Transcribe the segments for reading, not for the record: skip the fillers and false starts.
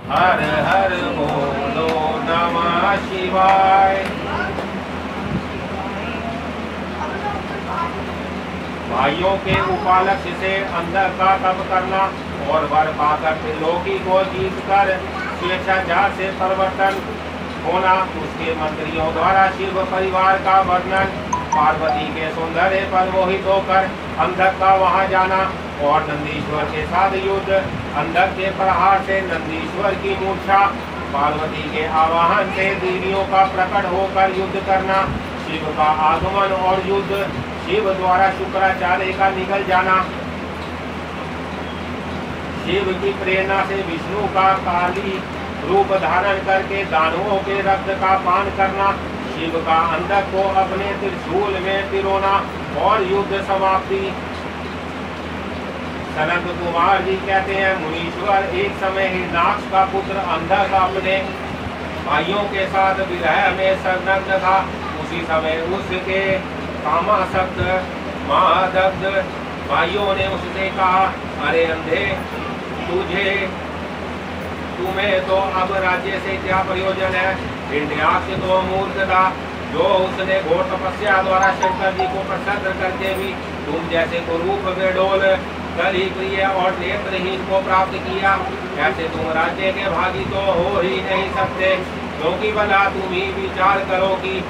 हर हर बोलो नमः शिवाय। भाइयों के उपालक्ष्य से अंदर का तप करना और वर पाकर त्रिलोकी को जीत कर स्वेच्छाचार से परिवर्तन होना, उसके मंत्रियों द्वारा शिव परिवार का वर्णन, पार्वती के सौंदर्य पर मोहित होकर अंधक का वहां जाना और नंदीश्वर के साथ युद्ध, अंधक के प्रहार से नंदीश्वर की मूर्छा, पार्वती के आवाहन से देवियों का प्रकट होकर युद्ध करना, शिव का आगमन और युद्ध, शिव द्वारा शुक्राचार्य का निकल जाना, शिव की प्रेरणा से विष्णु का काली रूप धारण करके दानवों के रक्त का पान करना, शिव का अंधक को अपने त्रिशूल में पिरोना और युद्ध समाप्ति। सनत कुमार जी कहते हैं, मुनीश्वर एक समय हिरणाक्ष का पुत्र अंधक अपने भाइयों के साथ विरह में संलग्न था। उसी समय उसके कामासक्त महादग्ध भाइयों ने उससे कहा, अरे अंधे, तुम्हें तो अब राज्य से क्या प्रयोजन है? हिरण्याक्ष तो मूर्ख था, जो उसने घोर तपस्या द्वारा शंकर जी को प्रसन्न करके भी तुम जैसे कुरूप बेडोल कली प्रिय और नेत्रहीन को प्राप्त किया। ऐसे तुम राज्य के भागी तो हो ही नहीं सकते, क्योंकि भला तुम ही विचार करो कि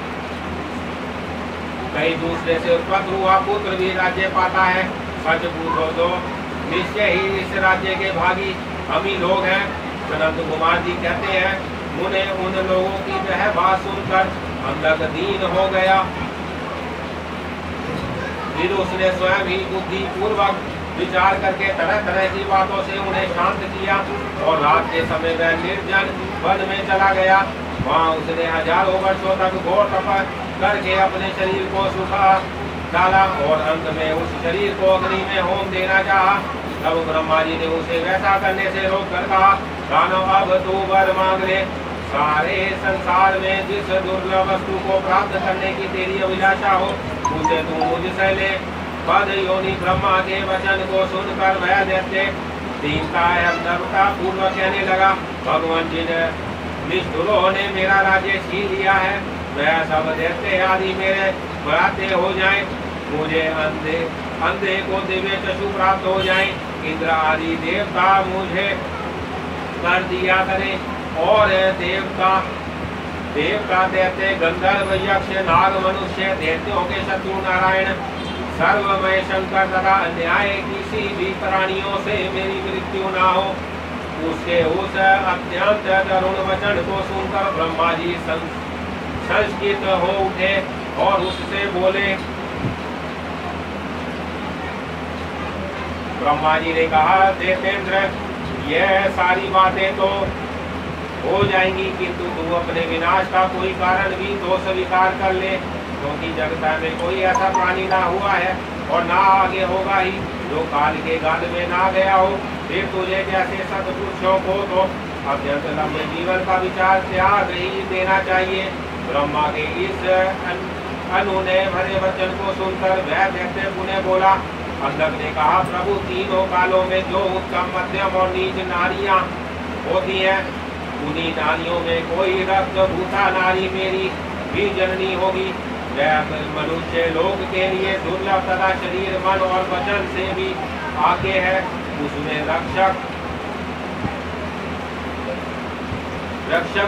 कहीं दूसरे से उत्पन्न हुआ पुत्र भी राज्य पाता है। सच पूछो तो निश्चय ही इस राज्य के भागी हम ही लोग हैं। सनत कुमार जी कहते हैं, मुने उन लोगों की वह बात सुनकर अंधक दीन हो गया। फिर उसने स्वयं ही बुद्धि पूर्वक विचार करके तरह तरह की बातों से उन्हें शांत किया और रात के समय वह निर्जन वन में चला गया। वहाँ उसने हजारों वर्षों तक घोर तप करके अपने शरीर को सुखा डाला और अंत में उस शरीर को अग्नि में होम देना चाहा। तब ब्रह्मा जी ने उसे वैसा करने से रोक कर कहा, दानव अब तू वर मांग ले। सारे संसार में जिस दुर्लभ वस्तु को प्राप्त करने की तेरी अभिलाषा हो, उसे तू मुझसे ले। पद योनि ब्रह्मा के वचन को सुनकर वह दैत्य दीनता एवं नम्रता पूर्वक कहने लगा, भगवान जी ने निष्ठुरों ने मेरा राज्य छीन लिया है। वह सब दैत्य आदि मेरे बराते हो जाएं, मुझे अंधे को दिव्य चक्षु प्राप्त हो जाएं, इंद्र आदि देवता मुझे कर दिया करें और देवता दैत्य गंधर्व यक्ष नाग मनुष्य दैत्यों के शत्रु नारायण सर्वमय शंकर तथा अन्याय किसी भी प्राणियों से मेरी मृत्यु ना हो। उसके उस अत्यंत करुण वचन को सुनकर ब्रह्मा जी संस्कृत हो उठे और उससे बोले। ब्रह्मा जी ने कहा, दैत्येंद्र, यह सारी बातें तो हो जाएंगी, किंतु तू अपने विनाश का कोई कारण भी तो स्वीकार कर ले, क्योंकि जगत में कोई ऐसा प्राणी ना हुआ है और ना आगे होगा ही जो काल के गाल में ना गया हो। फिर तुझे जैसे सत्पुरुषों को तो अत्यंत लंबे जीवन का विचार त्याग ही देना चाहिए। ब्रह्मा के इस अनुनय भरे वचन को सुनकर वह दैत्य पुनः बोला। अंधक ने कहा, प्रभु, तीनों कालों में जो उत्तम मध्यम और नीच नारियां होती हैं, उन्हीं नारियों में कोई रक्त भूता नारी मेरी भी जननी होगी। वह मनुष्य लोक के लिए दुर्लभ तथा शरीर मन और वचन से भी आगे है। उसमें रक्षक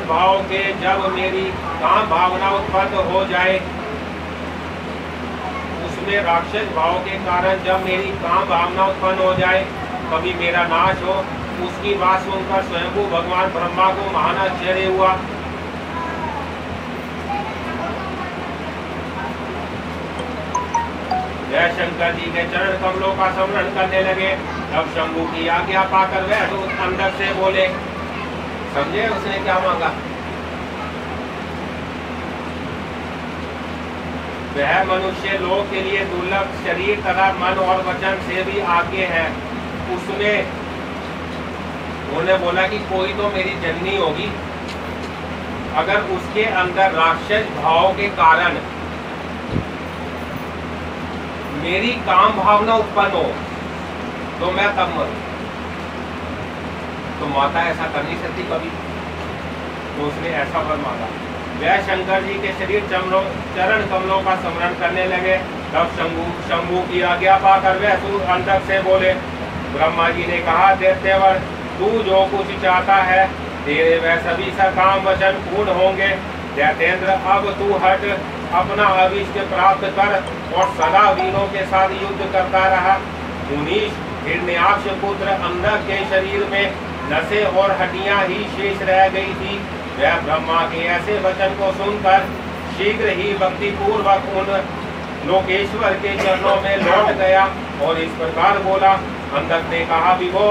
भाव के जब मेरी काम भावना उत्पन्न हो जाए, उसमें राक्षस भाव के कारण जब मेरी काम भावना उत्पन्न हो जाए, कभी मेरा नाश हो। उसकी बात सुनकर स्वयंभू भगवान ब्रह्मा को महान आश्चर्य हुआ। वह शंकर जी के चरण कमलों का स्मरण करने लगे। तब शंभू की आज्ञा पाकर वह अंदर से बोले। समझे उसने क्या मांगा? वह मनुष्य लोक के लिए दुर्लभ शरीर तथा मन और वचन से भी आगे है। उसमें उन्होंने बोला कि कोई तो मेरी जननी होगी। अगर उसके अंदर राक्षस भाव के कारण मेरी काम भावना उत्पन्न हो तो मैं तब मरूं। तो माता ऐसा कर नहीं सकती कभी, तो उसने ऐसा वर मांगा। वह शंकर जी के शरीर चरण कमलों का स्मरण करने लगे। तब शंभू की आज्ञा पाकर वह सूर अंधक से बोले। ब्रह्मा जी ने कहा, दैत्यवर, तू जो कुछ चाहता है तेरे वह सभी काम वचन पूर्ण होंगे। दैत्येंद्र, अब तू हट, अपना अभिष्ट प्राप्त कर और सदा वीरों के साथ युद्ध करता रहा। मुनीश हिरण्याक्ष पुत्र अंधक के शरीर में नसें और हड्डियां ही शेष रह गई थी। वह ब्रह्मा के ऐसे वचन को सुनकर शीघ्र ही भक्ति पूर्वक उन लोकेश्वर के चरणों में लौट गया और इस प्रकार बोला। अंधक ने कहा, विभो,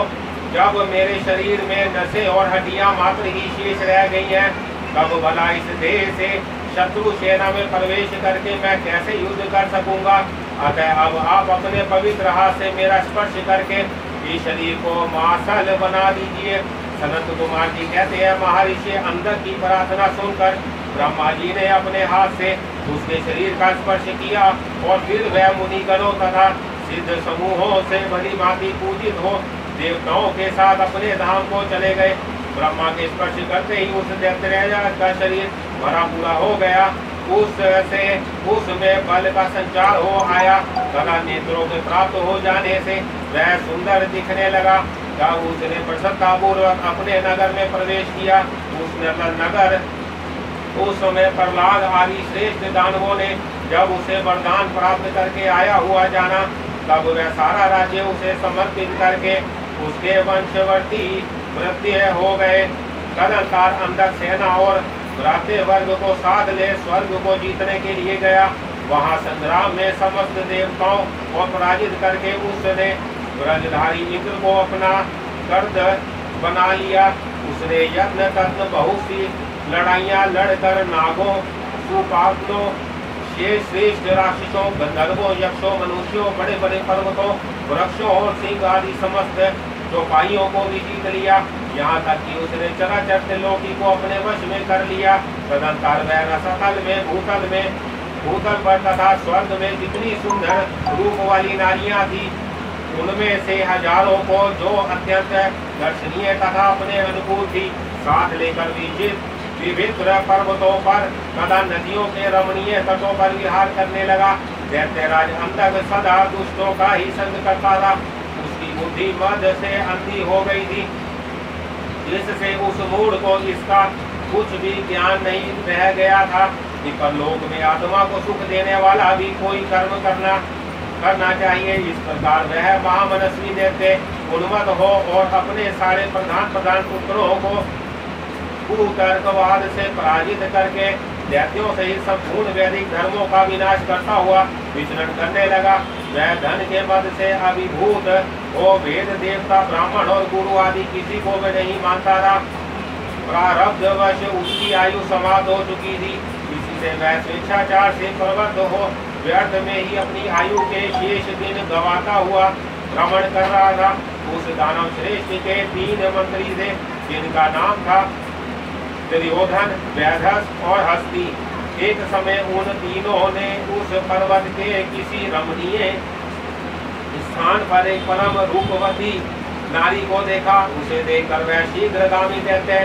जब मेरे शरीर में नसें और हड्डियां मात्र ही शेष रह गई हैं, तब भला इस देह से शत्रु सेना में प्रवेश करके मैं कैसे युद्ध कर सकूंगा। अतः अब आप अपने पवित्र हाथ से मेरा स्पर्श करके इस शरीर को मासल बना दीजिए। सनत कुमार जी कहते हैं, महर्षि अंधक की प्रार्थना सुनकर ब्रह्मा जी ने अपने हाथ से उसके शरीर का स्पर्श किया और फिर वह मुनिगणों तथा सिद्ध समूहों से भली भांति पूजित हो देवताओं के साथ अपने धाम को चले गए। ब्रह्मा के स्पर्श करते ही उस दैत्यराज का शरीर भरा पूरा हो गया। उसमें बल का संचार हो आया तथा नेत्रों के प्राप्त हो जाने से वह सुंदर दिखने लगा। तब उसने प्रसन्नतापूर्वक अपने नगर में प्रवेश किया। उस नगर उस समय प्रहलाद आदि श्रेष्ठ दानवों ने जब उसे वरदान प्राप्त करके आया हुआ जाना, तब वह सारा राज्य उसे समर्पित करके उसके वंशवर्ती वृत्ति हो गए। तदंतर अंधक सेना और भ्राते वर्ग को साध ले स्वर्ग को जीतने के लिए गया। वहां संग्राम में समस्त देवताओं को पराजित करके उसने ब्रजधारी इंद्र को अपना कर्द बना लिया। उसने यत्न तत्न बहुत सी लड़ाइयां लड़कर नागों, सुपाग्नों, श्रेष्ठ राक्षसों, गंधर्वों, यक्षों, मनुष्यों, बड़े बड़े पर्वतों, वृक्षों और सिंह आदि समस्त चौपाइयों को भी जीत लिया। यहाँ तक कि उसने चराचर त्रिलोकी को अपने वश में कर लिया। तदंतर वह रसातल में, भूतल पर तथा स्वर्ग में जितनी सुंदर रूप वाली नारियां थी, उनमें से हजारों को जो अत्यंत दर्शनीय तथा अपने अनुकूल थी, साथ लेकर विभिन्न पर्वतों पर तथा नदियों के रमणीय तटों पर विहार करने लगा। दैत्यराज अंधक सदा दुष्टों का ही संग करता था। उसकी बुद्धि मद से अंधी हो गई थी, जिससे उस मूढ़ को इसका कुछ भी ज्ञान नहीं रह गया था कि परलोक में आत्मा को सुख देने वाला भी कोई कर्म करना चाहिए। इस प्रकार वह महामनस्वी दैत्य उन्मत्त हो और अपने सारे प्रधान पुत्रों को कुतर्कवाद से पराजित करके दैत्यों से संपूर्ण वैदिक धर्मों का विनाश करता हुआ विचरण करने लगा। वह धन के मद से अभिभूत हो वेद देवता, ब्राह्मण और गुरु आदि किसी को भी नहीं मानता था। प्रारब्धवश उसकी आयु समाप्त हो चुकी थी, इसी से वह स्वेच्छाचार से प्रवृत्त हो व्यर्थ में ही अपनी आयु के शेष दिन गवाता हुआ भ्रमण कर रहा था। उस दानव श्रेष्ठ के 3 मंत्री थे, जिनका नाम था दुर्योधन, वैधस और हस्ती। एक समय उन तीनों ने उस पर्वत के किसी रमणीय स्थान पर एक परम रूपवती नारी को देखा। उसे देखकर वह शीघ्रगामी दैत्य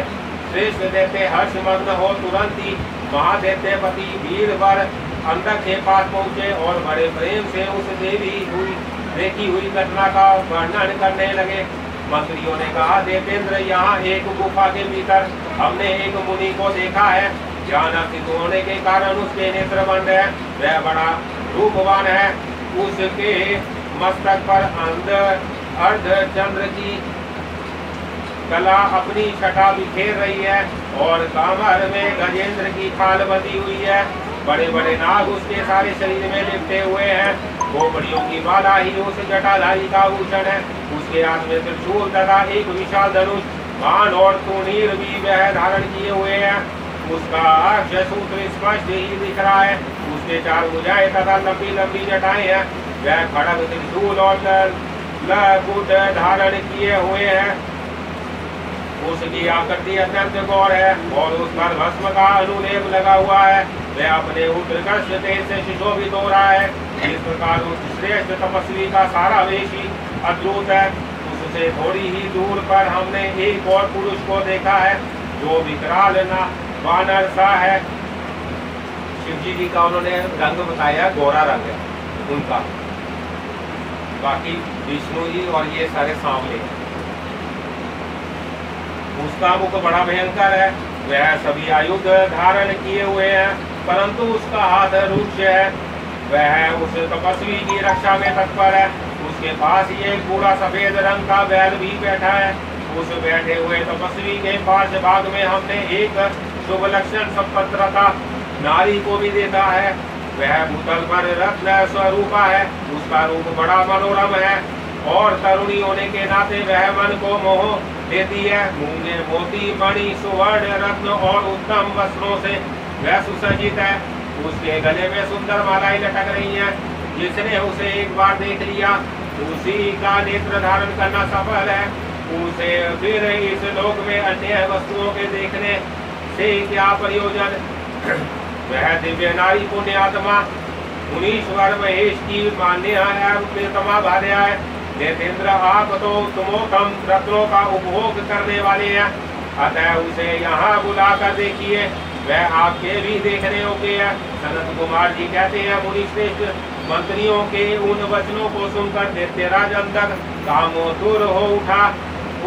श्रेष्ठ दैत्य हर्षमग्न हो तुरंत ही महादैत्यपति वीरवर अंधक के पास पहुँचे और बड़े प्रेम से उस देखी हुई घटना का वर्णन करने लगे। मंत्रियों ने कहा, देवेंद्र, यहाँ एक गुफा के भीतर हमने एक मुनि को देखा है। ज्ञान अस्तित्व होने के कारण उसके नेत्र बंद है। वह बड़ा रूपवान है। उसके मस्तक पर अर्ध चंद्र की कला अपनी छटा बिखेर रही है और कमर में गजेंद्र की खाल बंधी हुई है। बड़े बड़े नाग उसके सारे शरीर में लिपटे हुए हैं। खोपड़ियों की माला ही उस जटाधारी का भूषण है। उसके हाथ में त्रिशूल तथा एक विशाल धनुष, बाण और तूणीर भी वह धारण किए हुए हैं। उसका अक्षसूत्र स्पष्ट ही दिख रहा है। उसके 4 भुजाएं तथा लंबी लंबी जटाएं हैं। वह खड़ग, त्रिशूल और लकुट धारण किए हुए हैं। उसकी आकृति अत्यंत गौर है और उस पर भस्म का अनुलेप लगा हुआ है। वह अपने उत्कृष्ट तेज से सुशोभित हो रहा है। इस प्रकार उस श्रेष्ठ तपस्वी का सारा वेश ही अद्भुत है। उस उनसे थोड़ी ही दूर पर हमने एक और पुरुष को देखा है जो विकराल वानर सा है। शिवजी जी का उन्होंने रंग बताया, गोरा रंग है उनका, बाकी विष्णु जी और ये सारे सांवले हैं। उसका मुख बड़ा भयंकर है, वह सभी आयुध धारण किए हुए हैं, परंतु उसका हाथ रुक्ष है। वह उस तपस्वी की रक्षा में तत्पर है। उसके पास ही एक बूढ़ा सफेद रंग का बैल भी बैठा है। उस बैठे हुए तपस्वी के पास भाग में हमने एक शुभ लक्षण संपत्रता नारी को भी देखा है। वह भूतल पर रत्न स्वरूपा है। उसका रूप बड़ा मनोरम है और तरुणी होने के नाते वह मन को मोह देती है। मूंगे मोती मणि सुवर्ण रत्न और उत्तम वस्त्रों से वह सुसज्जित है। उसके गले में सुंदर मालाएं लटक रही हैं। जिसने उसे एक बार देख लिया उसी का नेत्र धारण करना सफल है। उसे फिर इस लोक में अन्य वस्तुओं के देखने से क्या प्रयोजन। वह दिव्य नारी पुण्यात्मा मुनीश्वर महेश की मान्य है, प्रियतमा भार्या है। नेतेंद्र आप तो तुमोत्तम रत्नों का उपभोग करने वाले हैं, अतः उसे यहाँ बुलाकर देखिए, वह आपके भी देखने योग्य है। सनत कुमार जी कहते हैं, मुनि श्रेष्ठ मंत्रियों के उन वचनों को सुनकर दैत्यराज अंधक कामोतुर हो उठा।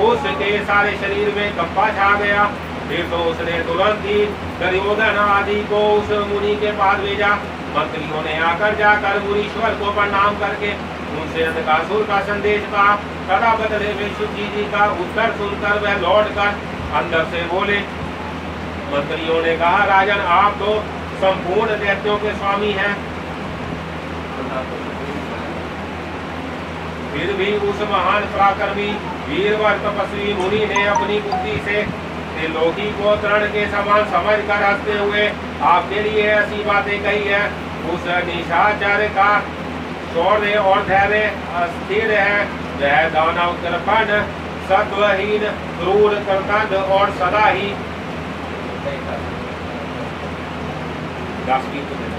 उसके सारे शरीर में कंपा छा गया। फिर तो उसने तुरंत ही दुर्योधन आदि को उस मुनि के पास भेजा। मंत्रियों ने आकर जाकर मुनीश्वर को प्रणाम करके उनसे अंधकासुर का संदेश कहा। तथा बदले में शिवजी जी का उत्तर सुनकर वह लौटकर अंदर से बोले। मंत्रियों ने कहा, राजन आप तो संपूर्ण दैत्यों के स्वामी हैं, फिर भी उस महान पराक्रमी वीरवर तपस्वी मुनि ने अपनी बुद्धि से त्रिलोकी को तृण के समान समझकर हंसते हुए आपके लिए ऐसी बातें कही है। उस निशाचर का शौर्य और धैर्य अस्थिर है। वह दानव कृपण सत्वहीन क्रूर कृतज्ञ और सदा ही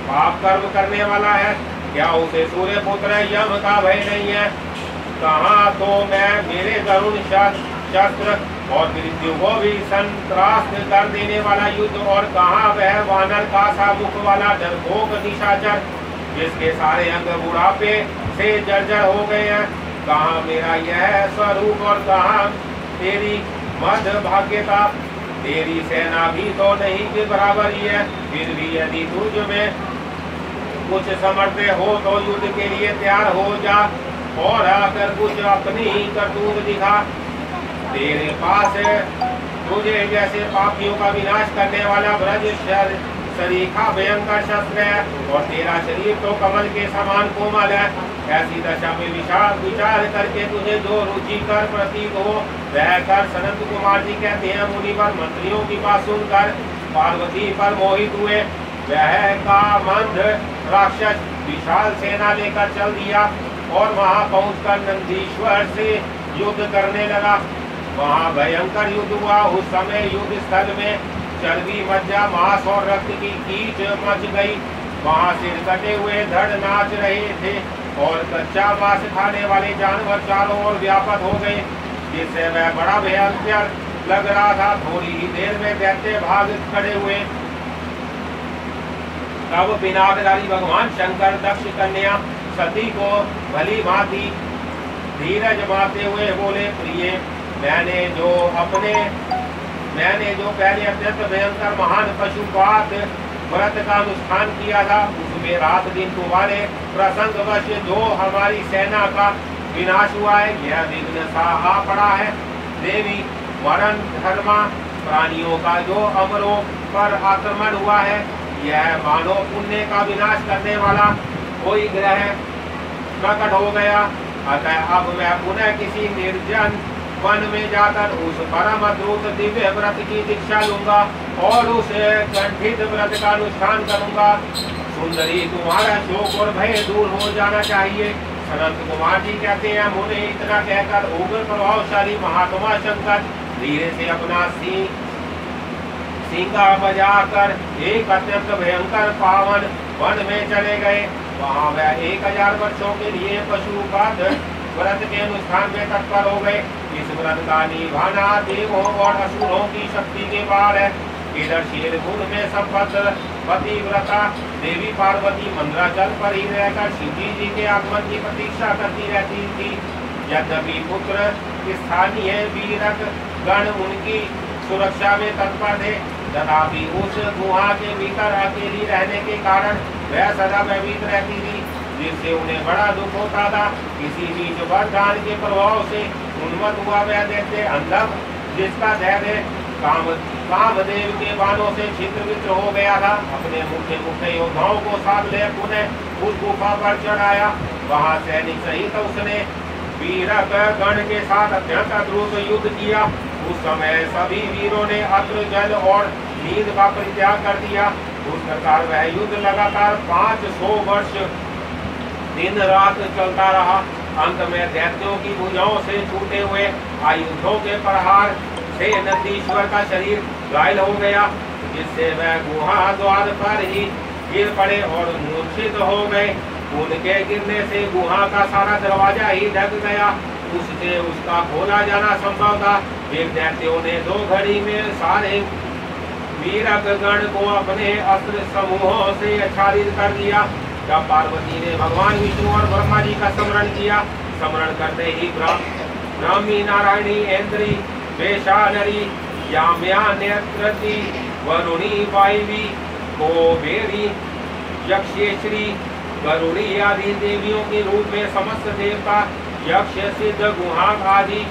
पाप कर्म करने वाला है। क्या उसे सूर्य पुत्र यम का भय नहीं है? कहाँ तो मैं मेरे गरुण शस्त्र और मृत्यु को भी संत्रास्त कर देने वाला युद्ध, और कहाँ वह वानर का सा मुख वाला डरपोक निशाचर जिसके सारे अंग बुढ़ापे से जर्जर हो गए हैं। कहाँ मेरा यह स्वरूप और कहाँ तेरी मध्य भाग्यता। तेरी सेना भी तो नहीं के बराबर ही है। फिर भी यदि तुझ में कुछ समर्थ हो तो युद्ध के लिए तैयार हो जा और आकर कुछ अपनी ही करतूत दिखा। तेरे पास तुझे जैसे पापियों का विनाश करने वाला ब्रज सरीखा भयंकर शस्त्र है, और तेरा शरीर तो कमल के समान कोमल है। ऐसी दशा में विचार करके तुझे जो रुचिकर प्रतीत हो वह कर। सनत कुमार जी कहते हैं, मुनिवर मंत्रियों की बात सुनकर पार्वती पर मोहित हुए। वह का मंद राक्षस विशाल सेना लेकर चल दिया और वहां पहुंचकर नंदीश्वर से युद्ध करने लगा। वहां भयंकर युद्ध हुआ। उस समय युद्ध स्थल में चर्बी, मज्जा, मांस और रक्त की कीच मच गई। वहां सिर कटे हुए धड़ नाच रहे थे और कच्चा मांस खाने वाले जानवर चारों ओर व्यापक हो गए, जिससे वह बड़ा भयंकर लग रहा था। थोड़ी ही देर में दैत्य भाग खड़े हुए। तब पिनाकधारी भगवान शंकर दक्ष कन्या सती को भली भांति धीरज मारते हुए बोले, प्रिय मैंने जो पहले अत्यंत भयंकर महान पशुपात व्रत का अनुष्ठान किया था, उसमें रात दिन तुम्हारे प्रसंगवश जो हमारी सेना का विनाश हुआ है, यह विघ्न सा आ पड़ा है। देवी, मरण धर्मा प्राणियों का जो अमरों पर आक्रमण हुआ है, यह मानव पुण्य का विनाश करने वाला कोई ग्रह प्रकट हो गया। अतः अब मैं पुनः किसी निर्जन वन में जाकर उस परम अद्भुत दिव्य व्रत की दीक्षा लूंगा और उस कंठित व्रत का अनुष्ठान करूंगा। सुंदरी, तुम्हारा शोक और भय दूर हो जाना चाहिए। सनत कुमार जी कहते हैं, मुझे इतना कहकर उग्र प्रभावशाली महात्मा शंकर धीरे से अपना सींगा बजाकर एक अत्यंत भयंकर पावन वन में चले गए। वहाँ वह 1000 वर्षों के लिए पशुपात व्रत के अनुष्ठान में तत्पर हो गए। इस व्रत का निभाना देवों और असुरों की शक्ति के पार है। इधर शेरपुर में संपत्ति पतिव्रता देवी पार्वती मंदराचल पर ही रहकर शिव जी के आगमन की प्रतीक्षा करती रहती थी। यद्यपि पुत्र स्थानीय वीरक गण उनकी सुरक्षा में तत्पर थे, तथापि उस गुहा के भीतर अकेली रहने के कारण वह सदा भयभीत रहती थी, जिससे उन्हें बड़ा दुख होता था। इसी बीच वरदान के प्रभाव से उन्मत्त हुआ वह दैत्य अंधक, जिसका धैर्य कामदेव के बाणों से छिद्र विद्र हो गया था, अपने मुख्य योद्धाओं को साथ ले पुनः उस गुफा पर चढ़ाया। वहां सैनिक सहित उसने वीरक गण के साथ अत्यंत अद्भुत युद्ध किया। उस समय सभी वीरों ने अत्र जल और नींद का परित्याग कर दिया। उस प्रकार वह युद्ध लगातार 500 वर्ष दिन रात चलता रहा। अंत में दैत्यों की भुजाओं से छूटे हुए आयुधों के प्रहार से नंदीश्वर का शरीर घायल हो गया, जिससे वह गुहा द्वार पर ही गिर पड़े और मूर्छित हो गए। उनके गिरने से गुहा का सारा दरवाजा ही ढक गया, उससे उसका खोला जाना संभव था। एक दैत्यों ने 2 घड़ी में सारे वीरक गण को अपने अस्त्र समूहों से आच्छादित कर दिया। जब पार्वती ने भगवान विष्णु और ब्रह्मा जी का स्मरण किया, स्मरण करते ही ब्राह्मी नारायणी इंद्री वेशानरी याम्या नेत्रती वरुणी वायवी कोबेरी यक्षेश्वरी गरुड़ी आदि देवियों के रूप में समस्त देवता यक्ष सिद्ध गुहा आदि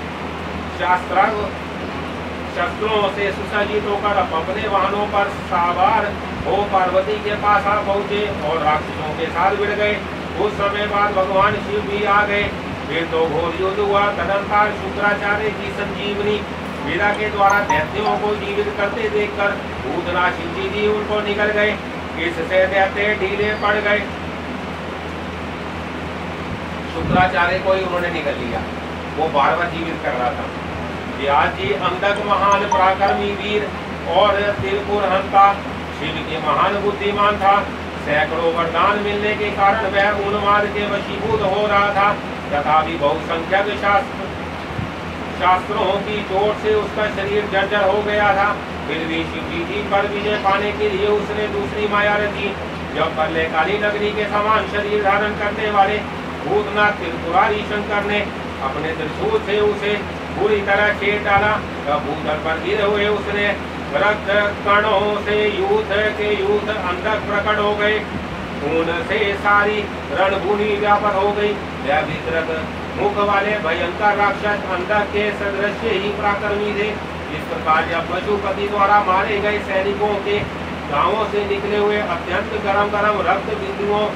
शस्त्रों से सुसज्जित होकर अपने वाहनों पर सवार हो पार्वती के पास आ पहुँचे और राक्षसों के साथ भिड़ गए। कुछ समय बाद भगवान शिव भी आ गए। फिर तो घोर युद्ध हुआ। तदंतर शुक्राचार्य की संजीवनी वीरा के द्वारा दैत्यों को जीवित करते देखकर भूतनाथ शिव जी उनको निकल गए। इससे दैत्य ढीले पड़ गए। शुक्राचार्य को ही उन्होंने निकल लिया, वो बार बार जीवित कर रहा था। व्यास जी अंधक महान पराक्रमी वीर और त्रिपुर हंता शिव के महान बुद्धिमान था। सैकड़ों वरदान मिलने के कारण वह उन्माद के वशीभूत हो रहा था, तथापि बहुसंख्यक शास्त्रों की चोट से उसका शरीर जर्जर हो गया था। फिर भी शिव जी पर विजय पाने के लिए उसने दूसरी माया रची। जब प्रलयकाली नगरी के समान शरीर धारण करने वाले भूतनाथ त्रिपुरारी शंकर ने अपने त्रिशूल से उसे बुरी तरह छेड़ डाला, तब भूतल पर गिरे हुए उसने रक्त कणों से यूथ अंधक प्रकट हो गए। खून से सारी रणभूमि व्यापक हो गई। यह विकृत मुख वाले भयंकर राक्षस अंधक के सदृश ही पराक्रमी थे। इस प्रकार जब पशुपति द्वारा मारे गए सैनिकों के गांवों से निकले हुए अत्यंत गरम रक्त बिंदुओं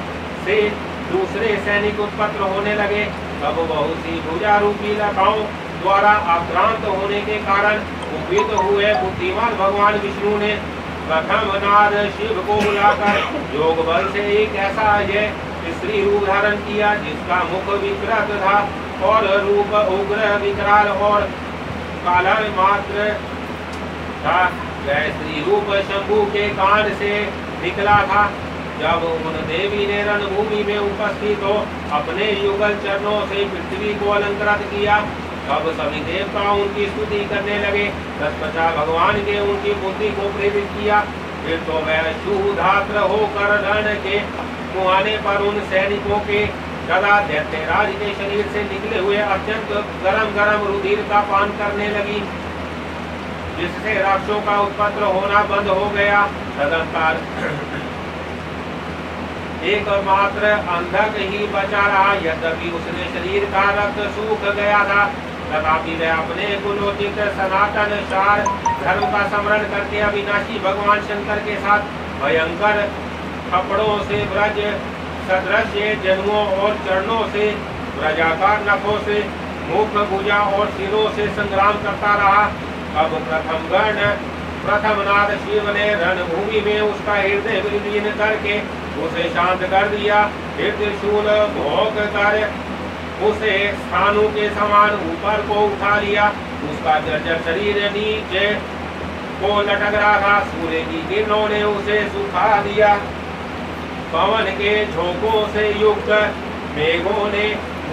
से दूसरे सैनिक उत्पन्न होने लगे, तब बहुत सी भुजारूपी लताओं द्वारा आक्रांत होने के कारण कुपित हुए बुद्धिमान भगवान विष्णु ने प्रथम नाद शिव को बुलाकर योग बल से एक ऐसा अजय स्त्री रूप धारण किया, जिसका मुख विकृत था और रूप उग्र विकराल और काला मात्र था। वह स्त्री रूप शंभु के कान से निकला था। जब उन देवी ने रणभूमि में उपस्थित हो अपने युगल चरणों से पृथ्वी को अलंकृत किया, तब सभी देवता उनकी स्तुति करने लगे। तत्पश्चात भगवान के उनकी बुद्धि को प्रेरित किया। फिर तो वह शूधात्र होकर रण के मुहाने पर उन सैनिकों के गदा दैत्यराज के शरीर से निकले हुए अत्यंत गरम रुधिर का पान करने लगी, जिससे राक्षसों का उत्पन्न होना बंद हो गया। तदंतर एकमात्र अंधक ही बचा रहा। यद्यपि उसने शरीर का रक्त सूख गया था, तथापि वह अपने कुलोचित सनातन सार धर्म का स्मरण करके अविनाशी भगवान शंकर के साथ भयंकर थप्पड़ों से ब्रज सदृश जन्मों और चरणों से ब्रजाकार नखों से मुख भुजा और सिरों से संग्राम करता रहा। अब प्रथम नाद शिव ने रणभूमि में उसका हृदय विलीन करके उसे शांत कर दिया। फिर त्रिशूल भोग कर उसे स्थानों के समान ऊपर को उठा लिया। उसका जर्जर शरीर नीचे को लटक रहा था। सूर्य की किरणों ने उसे सुखा दिया। पवन के झोंकों से युक्त मेघों ने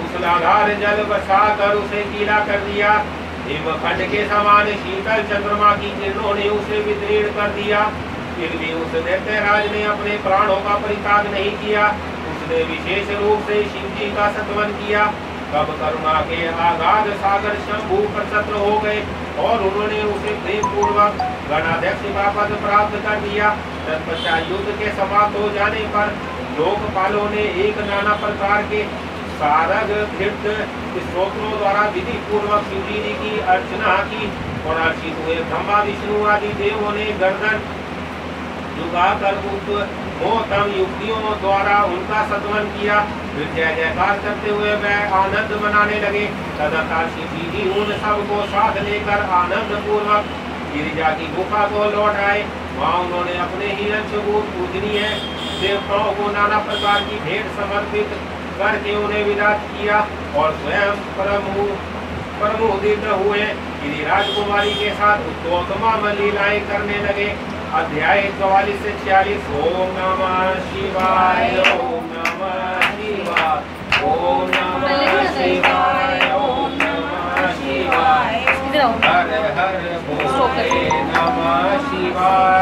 मूसलाधार जल बरसा कर उसे गीला कर दिया। हिमखंड के समान शीतल चंद्रमा की किरणों ने उसे विदीर्ण कर दिया। फिर भी उस दैत्यराज ने अपने प्राणों का परित्याग नहीं किया। उसने विशेष रूप से शिव जी का सत्वन किया। तब करुणा के आगाध सागर शंभु प्रसन्न हो गए और उन्होंने उसे प्रेम पूर्वक गणाध्यक्ष का पद प्राप्त कर दिया। तत्पश्चात युद्ध के समाप्त हो जाने पर लोकपालों ने एक नाना प्रकार के सारग धृत स्तोत्रों द्वारा विधि पूर्वक शिव जी की अर्चना की और अर्चित हुए ब्रह्मा विष्णु आदि देवों ने गर्दन झुकाकर मोहतम युक्तियों द्वारा उनका सत्वन किया। फिर जय जयकार करते हुए वह आनंद मनाने लगे। तदर्थात शिव जी उन सबको साथ लेकर आनंद पूर्वक गिरिजा की गुफा को लौट आए। वहाँ उन्होंने अपने ही अंशभूत पूजनीय देवताओं को नाना प्रकार की भेंट समर्पित करके उन्हें विदा किया और स्वयं परमोदित हुए गिरिराज कुमारी के साथ उत्तम लीलाएं करने लगे। अध्याय 44 से 46। ओम नमः शिवाय, ओम नमः शिवाय, ओम नमः शिवाय, ओम नमः शिवाय, हर हर भोले नमः शिवाय।